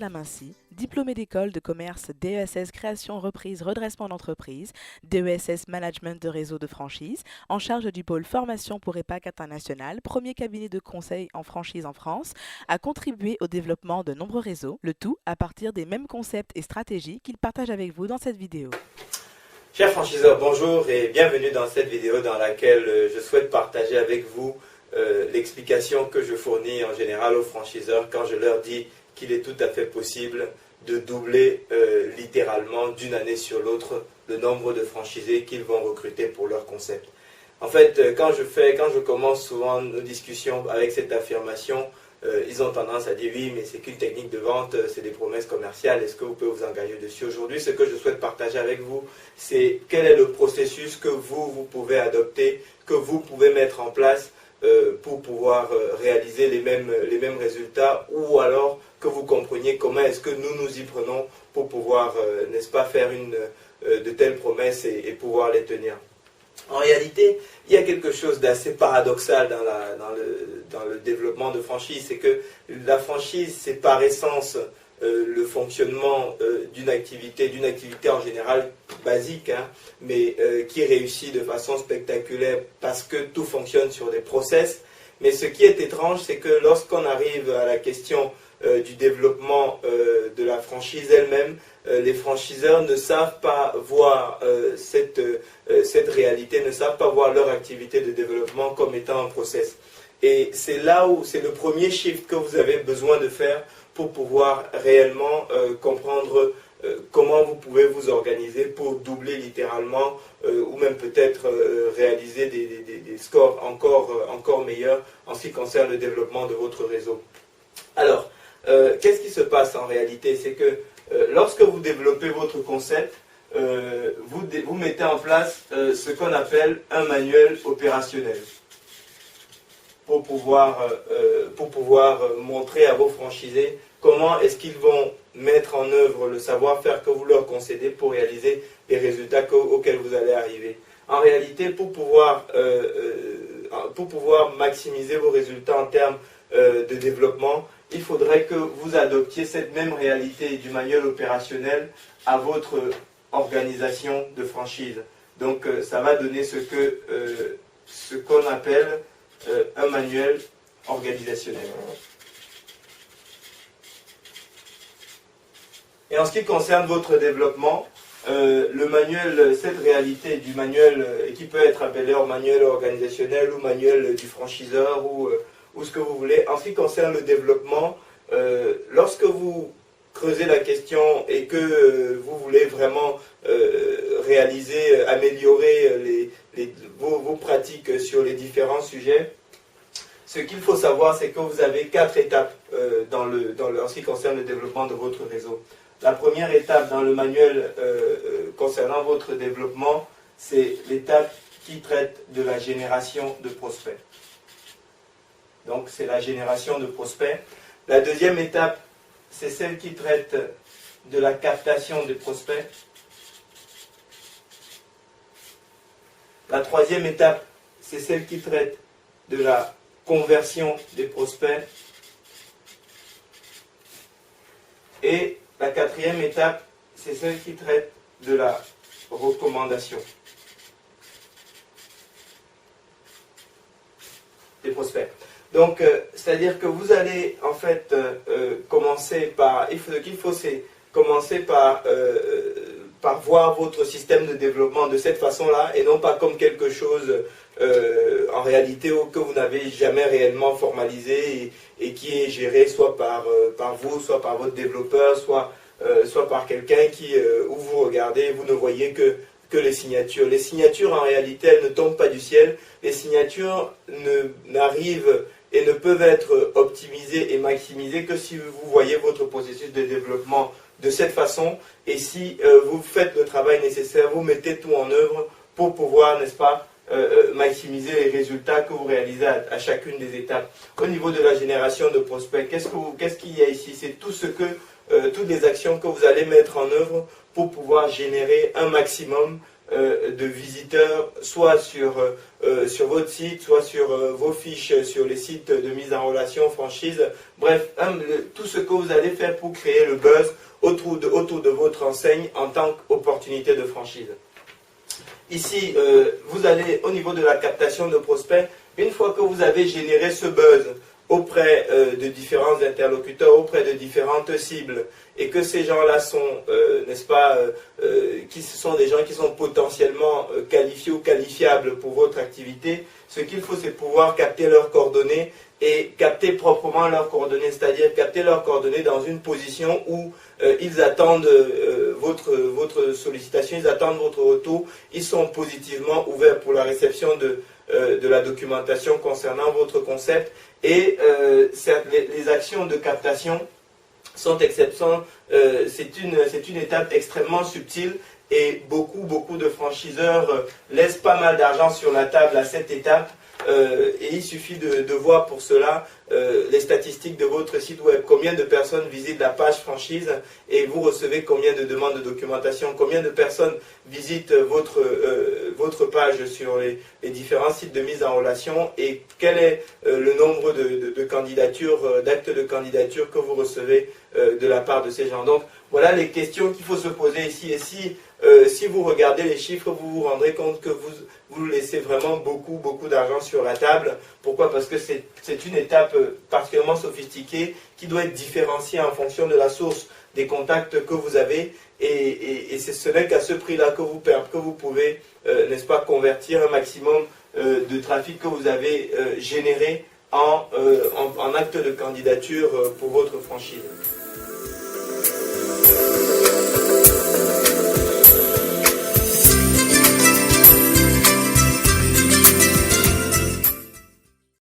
Lamincy, diplômée d'école de commerce DESS Création, Reprise, Redressement d'entreprise, DESS Management de réseau de franchise, en charge du pôle formation pour EPAC International, premier cabinet de conseil en franchise en France, a contribué au développement de nombreux réseaux, le tout à partir des mêmes concepts et stratégies qu'il partage avec vous dans cette vidéo. Chers franchiseurs, bonjour et bienvenue dans cette vidéo dans laquelle je souhaite partager avec vous l'explication que je fournis en général aux franchiseurs quand je leur dis qu'il est tout à fait possible de doubler littéralement d'une année sur l'autre le nombre de franchisés qu'ils vont recruter pour leur concept. En fait, quand je commence souvent nos discussions avec cette affirmation, ils ont tendance à dire oui, mais c'est qu'une technique de vente, c'est des promesses commerciales, est-ce que vous pouvez vous engager dessus? Aujourd'hui, ce que je souhaite partager avec vous, c'est quel est le processus que vous pouvez adopter, que vous pouvez mettre en place pour pouvoir réaliser les mêmes résultats, ou alors que vous compreniez comment est-ce que nous y prenons pour pouvoir, n'est-ce pas, faire de telles promesses et pouvoir les tenir. En réalité, il y a quelque chose d'assez paradoxal dans le développement de franchise, c'est que la franchise, c'est par essence le fonctionnement d'une activité en général basique, hein, mais qui réussit de façon spectaculaire parce que tout fonctionne sur des process. Mais ce qui est étrange, c'est que lorsqu'on arrive à la question du développement de la franchise elle-même, les franchiseurs ne savent pas voir cette réalité, ne savent pas voir leur activité de développement comme étant un process. Et c'est là où c'est le premier shift que vous avez besoin de faire pour pouvoir réellement comprendre comment vous pouvez vous organiser pour doubler littéralement ou même peut-être réaliser des scores encore meilleurs en ce qui concerne le développement de votre réseau. Alors, qu'est-ce qui se passe en réalité? C'est que lorsque vous développez votre concept, vous mettez en place ce qu'on appelle un manuel opérationnel pour pouvoir montrer à vos franchisés comment est-ce qu'ils vont mettre en œuvre le savoir-faire que vous leur concédez pour réaliser les résultats auxquels vous allez arriver. En réalité, pour pouvoir maximiser vos résultats en termes de développement, il faudrait que vous adoptiez cette même réalité du manuel opérationnel à votre organisation de franchise. Donc ça va donner ce qu'on appelle un manuel organisationnel. Et en ce qui concerne votre développement, le manuel, cette réalité du manuel, qui peut être appelé manuel organisationnel ou manuel du franchiseur ou ce que vous voulez, en ce qui concerne le développement, lorsque vous creusez la question et que vous voulez vraiment réaliser, améliorer vos pratiques sur les différents sujets, ce qu'il faut savoir, c'est que vous avez 4 étapes en ce qui concerne le développement de votre réseau. La première étape dans le manuel concernant votre développement, c'est l'étape qui traite de la génération de prospects. Donc c'est la génération de prospects. La deuxième étape, c'est celle qui traite de la captation des prospects. La troisième étape, c'est celle qui traite de la conversion des prospects. Et la quatrième étape, c'est celle qui traite de la recommandation des prospects. Donc, c'est-à-dire que vous allez en fait commencer par, par voir votre système de développement de cette façon-là et non pas comme quelque chose en réalité que vous n'avez jamais réellement formalisé et qui est géré soit par vous, soit par votre développeur, soit par quelqu'un où vous regardez, vous ne voyez que les signatures. Les signatures en réalité, elles ne tombent pas du ciel. Les signatures n'arrivent et ne peuvent être optimisées et maximisées que si vous voyez votre processus de développement de cette façon et si vous faites le travail nécessaire, vous mettez tout en œuvre pour pouvoir, n'est-ce pas, maximiser les résultats que vous réalisez à chacune des étapes. Au niveau de la génération de prospects, qu'est-ce qu'il y a ici? C'est toutes les actions que vous allez mettre en œuvre pour pouvoir générer un maximum de visiteurs, soit sur votre site, soit sur vos fiches, sur les sites de mise en relation, franchise. Bref, tout ce que vous allez faire pour créer le buzz autour de votre enseigne en tant qu'opportunité de franchise. Ici, vous allez au niveau de la captation de prospects, une fois que vous avez généré ce buzz auprès de différents interlocuteurs, auprès de différentes cibles, et que ces gens-là sont, n'est-ce pas, qui sont des gens qui sont potentiellement qualifiés ou qualifiables pour votre activité, ce qu'il faut, c'est pouvoir capter leurs coordonnées et capter proprement leurs coordonnées, c'est-à-dire capter leurs coordonnées dans une position où ils attendent votre sollicitation, ils attendent votre retour, ils sont positivement ouverts pour la réception de la documentation concernant votre concept, et les actions de captation sont exceptionnelles. C'est une étape extrêmement subtile, et beaucoup de franchiseurs laissent pas mal d'argent sur la table à cette étape. Et il suffit de voir pour cela les statistiques de votre site web, combien de personnes visitent la page franchise et vous recevez combien de demandes de documentation, combien de personnes visitent votre page sur les différents sites de mise en relation, et quel est le nombre de candidatures, d'actes de candidature que vous recevez de la part de ces gens. Donc voilà les questions qu'il faut se poser ici. Et si vous regardez les chiffres, vous vous rendrez compte que vous laissez vraiment beaucoup d'argent sur la table. Pourquoi? Parce que c'est une étape particulièrement sophistiquée qui doit être différenciée en fonction de la source des contacts que vous avez, et ce n'est qu'à ce prix-là que vous pouvez, n'est-ce pas, convertir un maximum de trafic que vous avez généré en acte de candidature pour votre franchise.